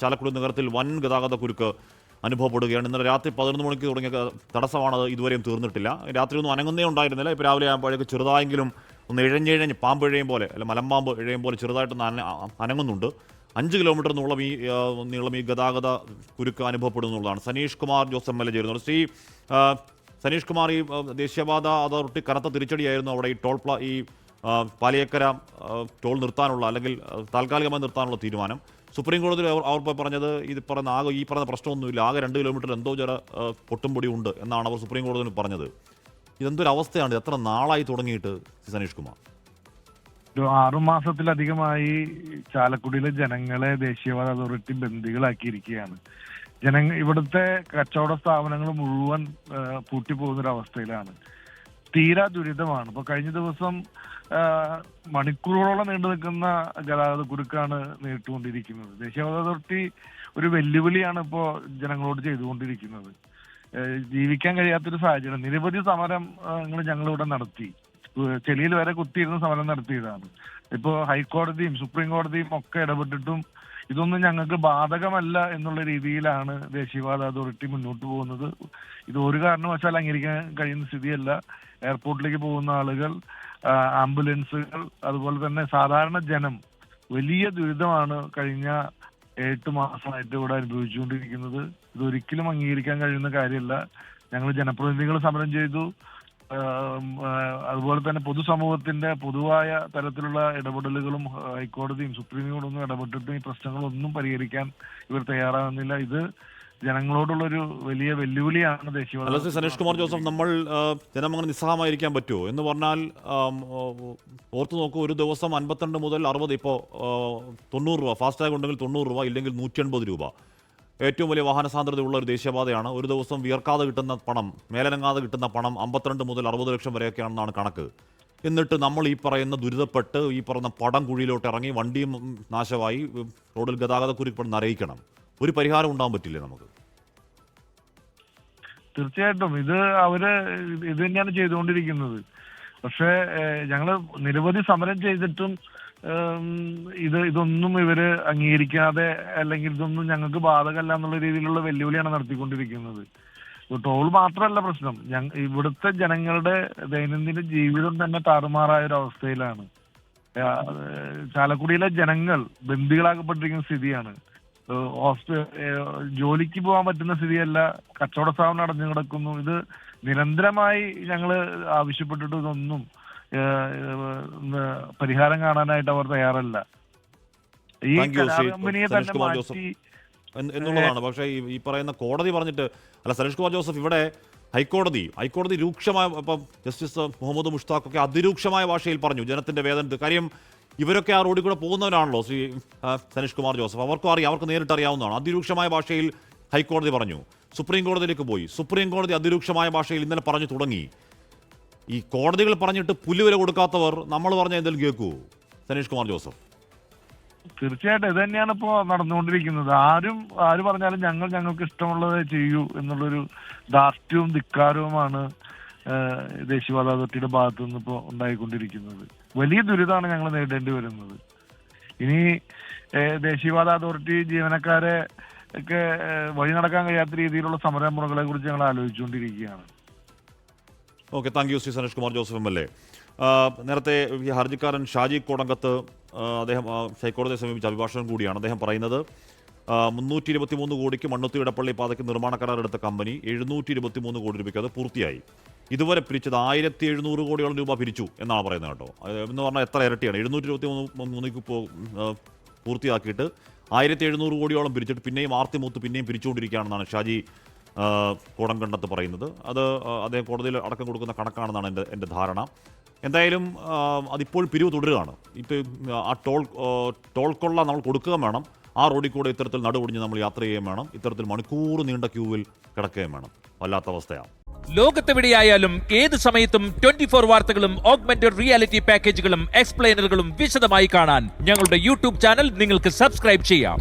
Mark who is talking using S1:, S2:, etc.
S1: ചാലക്കുടി നഗരത്തിൽ വൻ ഗതാഗത കുരുക്ക് അനുഭവപ്പെടുകയാണ്. ഇന്നലെ രാത്രി 11 മണിക്ക് തുടങ്ങിയ തടസ്സമാണത് ഇതുവരെയും തീർന്നിട്ടില്ല. രാത്രി ഒന്നും അനങ്ങുന്നേ ഉണ്ടായിരുന്നില്ല. ഇപ്പോൾ രാവിലെ ആകുമ്പോഴേക്ക് ചെറുതായെങ്കിലും ഒന്ന് ഇഴഞ്ഞിഴഞ്ഞ് പാമ്പ് ഇഴയും പോലെ അല്ല മലമ്പാമ്പ് ഇഴയും പോലെ ചെറുതായിട്ടൊന്ന് അനങ്ങുന്നുണ്ട്. 5 കിലോമീറ്റർ നീളം ഈ ഗതാഗത കുരുക്ക് അനുഭവപ്പെടുന്നുള്ളതാണ്. സനീഷ് കുമാർ ജോസ് MLA ചേരുന്നുണ്ട്. ശ്രീ സനീഷ് കുമാർ, ഈ ദേശീയപാത അതോറിറ്റി കനത്ത തിരിച്ചടിയായിരുന്നു അവിടെ ഈ പാലിയേക്കര ടോൾ നിർത്താനുള്ള അല്ലെങ്കിൽ താൽക്കാലികമായി നിർത്താനുള്ള തീരുമാനം. സുപ്രീം കോടതിയിൽ അവർ പറഞ്ഞത് ഈ പറഞ്ഞ പ്രശ്നമൊന്നുമില്ല, ആകെ 2 കിലോമീറ്റർ എന്തോ ചില പൊട്ടുംപൊടി ഉണ്ട് എന്നാണ് അവർ സുപ്രീം കോടതിയിൽ പറഞ്ഞത്. ഇതെന്തൊരു അവസ്ഥയാണ്? എത്ര നാളായി തുടങ്ങിയിട്ട് സനീഷ് കുമാർ?
S2: 6 മാസത്തിലധികമായി ചാലക്കുടിയിലെ ജനങ്ങളെ ദേശീയപാത അതോറിറ്റി ബന്ദികളാക്കിയിരിക്കുകയാണ്. ഇവിടുത്തെ കച്ചവട സ്ഥാപനങ്ങൾ മുഴുവൻ പൂട്ടിപ്പോകുന്നൊരവസ്ഥയിലാണ്. തീരാ ദുരിതമാണ്. ഇപ്പൊ കഴിഞ്ഞ ദിവസം മണിക്കൂറുകളോളം നീണ്ടു നിൽക്കുന്ന ഗതാഗത കുരുക്കാണ് നേരിട്ടുകൊണ്ടിരിക്കുന്നത്. ദേശീയപാത അതോറിറ്റി ഒരു വെല്ലുവിളിയാണ് ഇപ്പോ ജനങ്ങളോട് ചെയ്തുകൊണ്ടിരിക്കുന്നത്. ജീവിക്കാൻ കഴിയാത്തൊരു സാഹചര്യം. നിരവധി സമരങ്ങൾ ഞങ്ങളിവിടെ നടത്തി. ചെളിയിൽ വരെ കുത്തിയിരുന്ന സമരം നടത്തിയതാണ്. ഇപ്പോ ഹൈക്കോടതിയും സുപ്രീം കോടതിയും ഒക്കെ ഇടപെട്ടിട്ടും ഇതൊന്നും ഞങ്ങൾക്ക് ബാധകമല്ല എന്നുള്ള രീതിയിലാണ് ദേശീയപാത അതോറിറ്റി മുന്നോട്ട് പോകുന്നത്. ഇത് ഒരു കാരണവശാൽ അംഗീകരിക്കാൻ കഴിയുന്ന സ്ഥിതിയല്ല. എയർപോർട്ടിലേക്ക് പോകുന്ന ആളുകൾ, ആംബുലൻസുകൾ, അതുപോലെ തന്നെ സാധാരണ ജനം വലിയ ദുരിതമാണ് കഴിഞ്ഞ 8 മാസമായിട്ട് ഇവിടെ അനുഭവിച്ചുകൊണ്ടിരിക്കുന്നത്. ഇതൊരിക്കലും അംഗീകരിക്കാൻ കഴിയുന്ന കാര്യമല്ല. ഞങ്ങൾ ജനപ്രതിനിധികൾ സമരം ചെയ്തു. അതുപോലെ തന്നെ പൊതുസമൂഹത്തിന്റെ പൊതുവായ തരത്തിലുള്ള ഇടപെടലുകളും ഹൈക്കോടതിയും സുപ്രീം കോടതിയും ഇടപെട്ടിട്ടും ഈ പ്രശ്നങ്ങളൊന്നും പരിഹരിക്കാൻ ഇവർ തയ്യാറാകുന്നില്ല. ഇത് ജനങ്ങളോടുള്ളൊരു വലിയ വെല്ലുവിളിയാണ് ദേശീയപാത.
S1: സനീഷ് കുമാർ ജോസഫ്, നമ്മൾ ജനം അങ്ങനെ നിസ്സഹമായിരിക്കാൻ പറ്റുമോ എന്ന് പറഞ്ഞാൽ ഓർത്തു നോക്കൂ, ഒരു ദിവസം 52 മുതൽ 60, ഇപ്പോൾ 90 രൂപ ഫാസ്ടാഗ് ഉണ്ടെങ്കിൽ 90 രൂപ, ഇല്ലെങ്കിൽ 180 രൂപ. ഏറ്റവും വലിയ വാഹന സാന്ദ്രതയുള്ള ഒരു ദേശീയപാതയാണ്. ഒരു ദിവസം വിയർക്കാതെ കിട്ടുന്ന പണം, മേലനങ്ങാതെ കിട്ടുന്ന പണം 52 മുതൽ 60 ലക്ഷം വരെയൊക്കെയാണെന്നാണ് കണക്ക്. എന്നിട്ട് നമ്മൾ ഈ പറയുന്ന ദുരിതപ്പെട്ട് ഈ പറയുന്ന പടം കുഴിയിലോട്ട് ഇറങ്ങി വണ്ടിയും നാശമായി റോഡിൽ ഗതാഗത കുരുക്ക് നരയിക്കണം. ഒരു പരിഹാരം ഉണ്ടാകാൻ പറ്റില്ലേ നമുക്ക്?
S2: തീർച്ചയായിട്ടും അവര് ഇത് തന്നെയാണ് ചെയ്തുകൊണ്ടിരിക്കുന്നത്. പക്ഷേ ഞങ്ങള് നിരവധി സമരം ചെയ്തിട്ടും ഇതൊന്നും ഇവര് അംഗീകരിക്കാതെ, അല്ലെങ്കിൽ ഇതൊന്നും ഞങ്ങൾക്ക് ബാധകമല്ല എന്നുള്ള രീതിയിലുള്ള വെല്ലുവിളിയാണ് നടത്തിക്കൊണ്ടിരിക്കുന്നത്. ടോൾ മാത്രമല്ല പ്രശ്നം, ഇവിടുത്തെ ജനങ്ങളുടെ ദൈനംദിന ജീവിതം തന്നെ താറുമാറായ ഒരു അവസ്ഥയിലാണ്. ചാലക്കുടിയിലെ ജനങ്ങൾ ബന്ദികളാക്കപ്പെട്ടിരിക്കുന്ന സ്ഥിതിയാണ്. ജോലിക്ക് പോകാൻ പറ്റുന്ന സ്ഥിതിയല്ല. കച്ചവട സ്ഥാപനം അടഞ്ഞു കിടക്കുന്നു. ഇത് നിരന്തരമായി ഞങ്ങള് ആവശ്യപ്പെട്ടിട്ട് ഇതൊന്നും പരിഹാരം കാണാനായിട്ട് അവർ തയ്യാറല്ല. ഈ കമ്പനിയെ തന്നെ മാറ്റി
S1: എന്നുള്ളതാണ്. പക്ഷേ ഈ പറയുന്ന കോടതി പറഞ്ഞിട്ട് അല്ല സനീഷ് കുമാർ ജോസഫ്, ഇവിടെ ഹൈക്കോടതി രൂക്ഷമായ, ഇപ്പം ജസ്റ്റിസ് മുഹമ്മദ് മുഷ്താഖ് ഒക്കെ അതിരൂക്ഷമായ ഭാഷയിൽ പറഞ്ഞു ജനത്തിന്റെ വേദന. കാര്യം ഇവരൊക്കെ ആ റോഡിൽ കൂടെ പോകുന്നവരാണല്ലോ ശ്രീ സനീഷ് കുമാർ ജോസഫ്, അവർക്കും അറിയാം, അവർക്ക് നേരിട്ട് അറിയാവുന്നതാണ്. അതിരൂക്ഷമായ ഭാഷയിൽ ഹൈക്കോടതി പറഞ്ഞു. സുപ്രീം കോടതിയിലേക്ക് പോയി. സുപ്രീം കോടതി അതിരൂക്ഷമായ ഭാഷയിൽ ഇന്നലെ പറഞ്ഞു തുടങ്ങി. ഈ കോടതികൾ പറഞ്ഞിട്ട് പുല്ലുവില കൊടുക്കാത്തവർ നമ്മൾ പറഞ്ഞ എന്തെങ്കിലും കേൾക്കൂ സനീഷ് കുമാർ ജോസഫ്?
S2: തീർച്ചയായിട്ടും ഇത് തന്നെയാണ് ഇപ്പോ നടന്നുകൊണ്ടിരിക്കുന്നത്. ആര് പറഞ്ഞാലും ഞങ്ങൾക്ക് ഇഷ്ടമുള്ളത് ചെയ്യൂ എന്നുള്ളൊരു ധാർഷ്ട്യവും ധിക്കാരവുമാണ് ദേശീയപാത അതോറിറ്റിയുടെ ഭാഗത്തു നിന്ന് ഇപ്പോൾ ഉണ്ടായിക്കൊണ്ടിരിക്കുന്നത്. വലിയ ദുരിതമാണ് ഞങ്ങൾ നേരിടേണ്ടി വരുന്നത്. ഇനി ദേശീയപാത അതോറിറ്റി ജീവനക്കാരെ ഒക്കെ വഴി നടക്കാൻ കഴിയാത്ത രീതിയിലുള്ള സമരമുറകളെ കുറിച്ച് ഞങ്ങൾ ആലോചിച്ചുകൊണ്ടിരിക്കുകയാണ്.
S1: Okay, thank you Shri Saneesh Kumar Joseph MLA. നേരത്തെ ഈ ഹർജിക്കാരൻ ഷാജി കോടങ്കത്ത് അദ്ദേഹം ഹൈക്കോടതിയെ സമീപിച്ച അഭിഭാഷകൻ കൂടിയാണ്. അദ്ദേഹം പറയുന്നത് 323 കോടിക്ക് മണ്ണുത്തി ഇടപ്പള്ളി പാതയ്ക്ക് നിർമ്മാണ കരാറെടുത്ത കമ്പനി 723 കോടി രൂപയ്ക്ക് അത് പൂർത്തിയായി. ഇതുവരെ പിരിച്ചത് 1700 കോടിയോളം രൂപ പിരിച്ചു എന്നാണ് പറയുന്നത് കേട്ടോ. എന്ന് പറഞ്ഞാൽ എത്ര ഇരട്ടിയാണ്? 723 പൂർത്തിയാക്കിയിട്ട് 1700 കോടിയോളം പിരിച്ചിട്ട് പിന്നെയും ആർത്തിമൂത്ത് പിന്നെയും പിരിച്ചുകൊണ്ടിരിക്കുകയാണെന്നാണ് ഷാജി കോടങ്കണ്ടത്ത് പറയുന്നത്. അത് അദ്ദേഹം കോടതിയിൽ അടക്കം കൊടുക്കുന്ന കണക്കാണെന്നാണ് എൻ്റെ ധാരണ. എന്തായാലും അതിപ്പോൾ പിരിവ് തുടരുകയാണ്. ഇപ്പോൾ ആ ടോൾ കൊള്ള നമ്മൾ കൊടുക്കുകയും വേണം. ആ റോഡിൽ കൂടെ ഇത്തരത്തിൽ നടുപൊടിഞ്ഞ് നമ്മൾ യാത്ര ചെയ്യുകയും വേണം. ഇത്തരത്തിൽ മണിക്കൂർ നീണ്ട ക്യൂവിൽ കിടക്കുകയും വേണം. വല്ലാത്ത അവസ്ഥയാണ്.
S3: ലോകത്തെവിടെയായാലും ഏത് സമയത്തും 24 വാർത്തകളും ഓഗ്മെന്റഡ് റിയാലിറ്റി പാക്കേജുകളും എക്സ്പ്ലെയിനറുകളും വിശദമായി കാണാൻ ഞങ്ങളുടെ യൂട്യൂബ് ചാനൽ നിങ്ങൾക്ക് സബ്സ്ക്രൈബ് ചെയ്യാം.